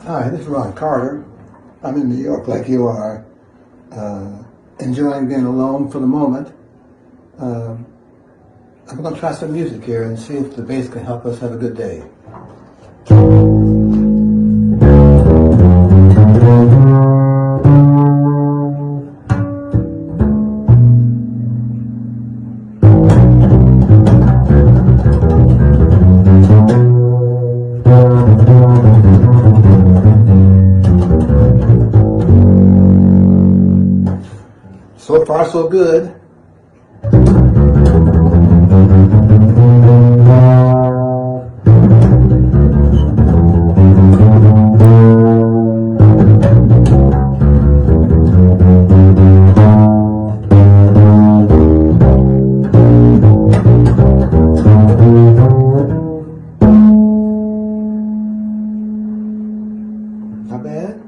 Hi, this is Ron Carter. I'm in New York like you are, enjoying being alone for the moment. I'm going to try some music here and see if the bass can help us have a good day. So far, so good. Not bad.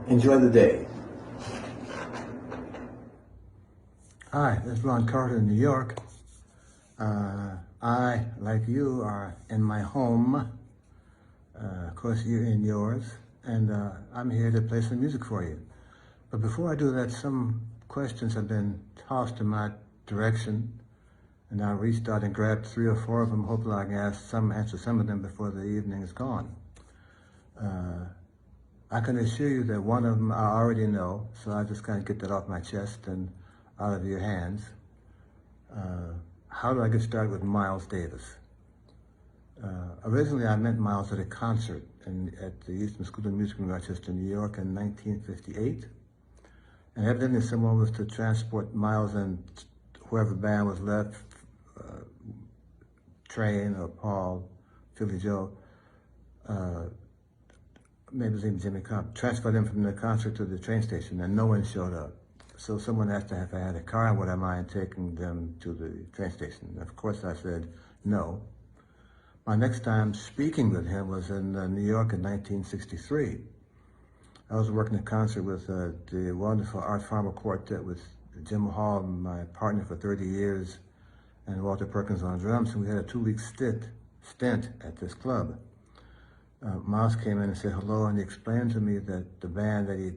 Enjoy the day. Hi, this is Ron Carter in New York. I, like you, are in my home. Of course, you're in yours. And I'm here to play some music for you. But before I do that, some questions have been tossed in my direction. And I reached out and grabbed 3 or 4 of them. Hopefully I can answer some of them before the evening is gone. I can assure you that one of them I already know, so I just kind of get that off my chest and out of your hands. How do I get started with Miles Davis? Originally, I met Miles at a concert at the Eastman School of Music in Rochester, New York in 1958. And evidently someone was to transport Miles and whoever band was left, Train or Paul, Philly Joe, maybe it was even Jimmy Cobb, transfer them from the concert to the train station, and no one showed up. So someone asked if I had a car, would I mind taking them to the train station? And of course I said no. My next time speaking with him was in New York in 1963. I was working a concert with the wonderful Art Farmer Quartet with Jim Hall, my partner for 30 years, and Walter Perkins on drums, and we had a 2-week stint at this club. Miles came in and said hello, and he explained to me that the band that he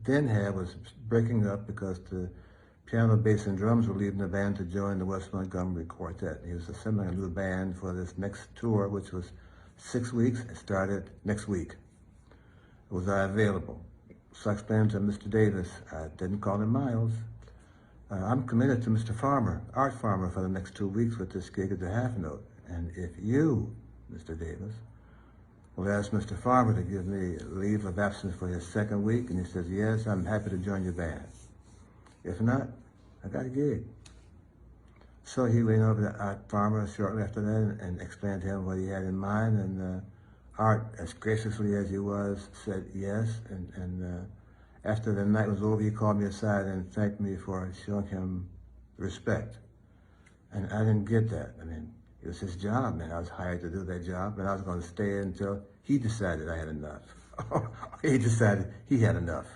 then had was breaking up because the piano, bass, and drums were leaving the band to join the West Montgomery Quartet. He was assembling a new band for this next tour, which was 6 weeks. It started next week. Was I available? So I explained to Mr. Davis, I didn't call him Miles. I'm committed to Mr. Farmer, Art Farmer, for the next 2 weeks with this gig at the Half Note. And if you, Mr. Davis, will ask Mr. Farmer to give me leave of absence for his second week, and he says, yes, I'm happy to join your band. If not, I got a gig. So he went over to Art Farmer shortly after that and explained to him what he had in mind, and Art, as graciously as he was, said yes, and after the night was over, he called me aside and thanked me for showing him respect. And I didn't get that. I mean, it was his job, man. I was hired to do that job, and I was going to stay until he decided I had enough. He decided he had enough.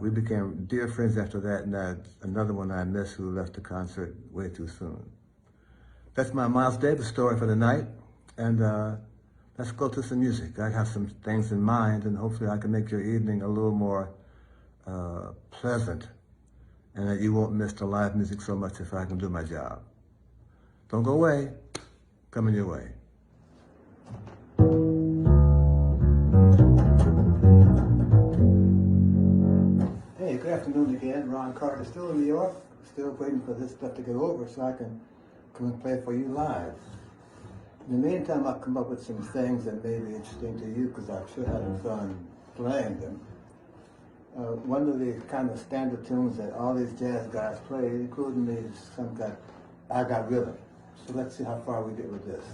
We became dear friends after that, and another one I missed who left the concert way too soon. That's my Miles Davis story for the night, and let's go to some music. I have some things in mind, and hopefully I can make your evening a little more pleasant, and that you won't miss the live music so much if I can do my job. Don't go away. Coming your way. Hey, good afternoon again. Ron Carter, still in New York. Still waiting for this stuff to get over so I can come and play for you live. In the meantime, I've come up with some things that may be interesting to you because I'm sure having fun playing them. One of the kind of standard tunes that all these jazz guys play, including me, is some kind of I Got Rhythm. So let's see how far we get with this.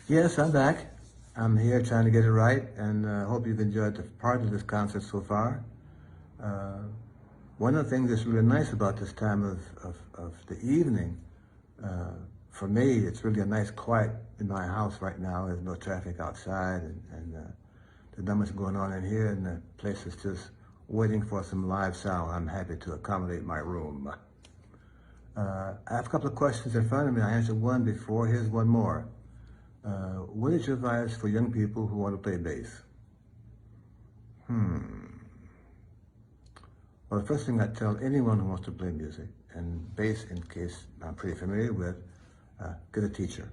Yes, I'm back. I'm here trying to get it right, and hope you've enjoyed the part of this concert so far. Uh, One of the things that's really nice about this time of the evening, uh, for me, it's really a nice quiet in my house right now. There's no traffic outside, and there's not much going on in here, and the place is just waiting for some live sound. I'm happy to accommodate my room. I have a couple of questions in front of me. I answered one before. Here's one more. What is your advice for young people who want to play bass? Well, the first thing I tell anyone who wants to play music, and bass in case I'm pretty familiar with, get a teacher.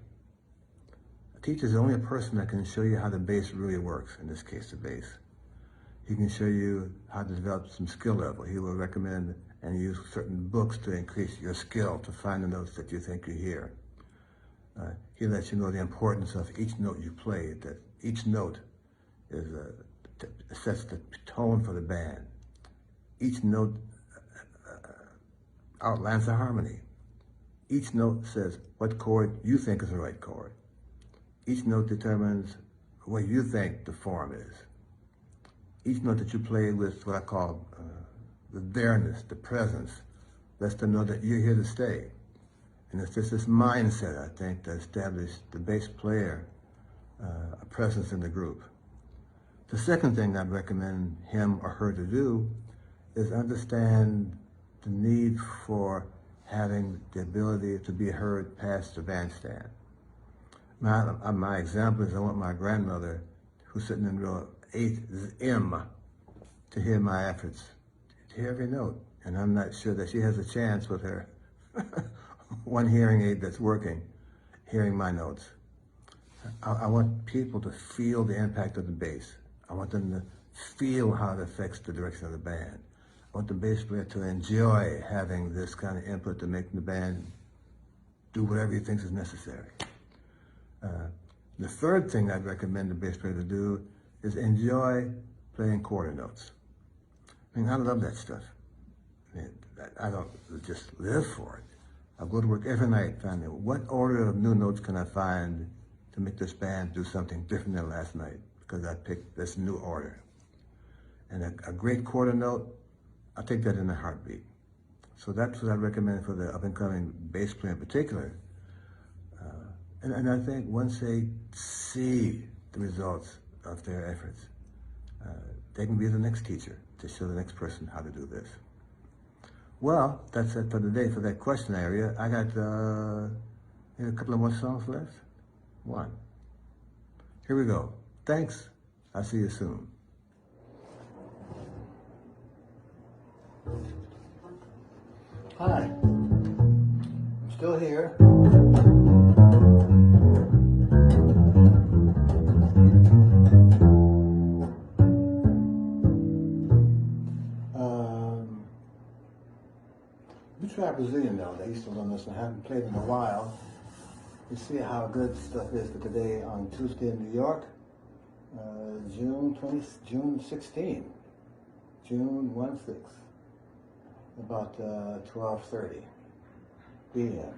A teacher is the only person that can show you how the bass really works, in this case the bass. He can show you how to develop some skill level. He will recommend and use certain books to increase your skill to find the notes that you think you hear. He lets you know the importance of each note you play, that each note is sets the tone for the band. Each note outlines the harmony. Each note says what chord you think is the right chord. Each note determines what you think the form is. Each note that you play with what I call the bareness, the presence, lets them know that you're here to stay. And it's just this mindset, I think, that established the bass player a presence in the group. The second thing I'd recommend him or her to do is understand the need for having the ability to be heard past the bandstand. My example is I want my grandmother, who's sitting in row 8M, to hear my efforts, to hear every note. And I'm not sure that she has a chance with her one hearing aid that's working, hearing my notes. I want people to feel the impact of the bass. I want them to feel how it affects the direction of the band. I want the bass player to enjoy having this kind of input to make the band do whatever he thinks is necessary. The third thing I'd recommend the bass player to do is enjoy playing quarter notes. I mean, I love that stuff. I don't just live for it. I go to work every night finding what order of new notes can I find to make this band do something different than last night, because I picked this new order. And a great quarter note, I take that in a heartbeat. So that's what I recommend for the up-and-coming bass player in particular. And I think once they see the results of their efforts, they can be the next teacher to show the next person how to do this. Well, that's it for today for that question area. I got a couple of more songs left. One. Here we go. Thanks. I'll see you soon. Hi. I'm still here. We try Brazilian now. They used to run this and haven't played in a while. You see how good stuff is for today on Tuesday in New York, June 16, June 1/6, about 12:30 p.m.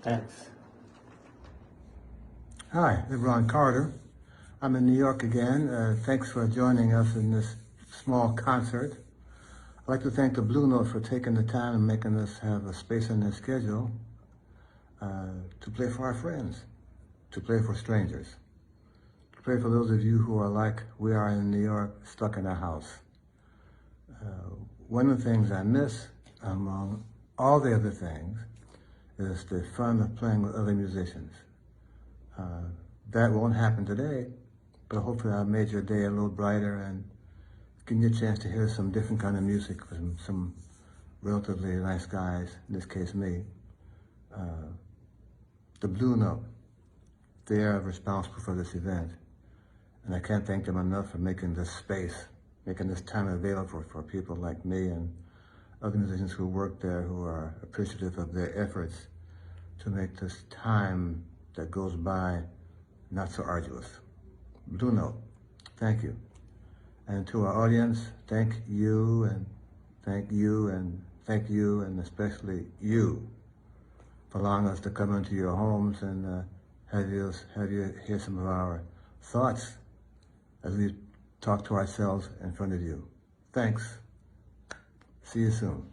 Thanks. Hi, this is Ron Carter. I'm in New York again. Thanks for joining us in this small concert. I'd like to thank the Blue Note for taking the time and making us have a space in their schedule to play for our friends, to play for strangers, to play for those of you who are like we are in New York, stuck in a house. One of the things I miss, among all the other things, is the fun of playing with other musicians. That won't happen today, but hopefully I've made your day a little brighter and given you a chance to hear some different kind of music from some relatively nice guys, in this case me. The Blue Note, they are responsible for this event, and I can't thank them enough for making this space, making this time available for people like me and organizations who work there who are appreciative of their efforts to make this time that goes by not so arduous. Blue Note, thank you. And to our audience, thank you and thank you and thank you and especially you for allowing us to come into your homes and have you hear some of our thoughts as we talk to ourselves in front of you. Thanks. See you soon.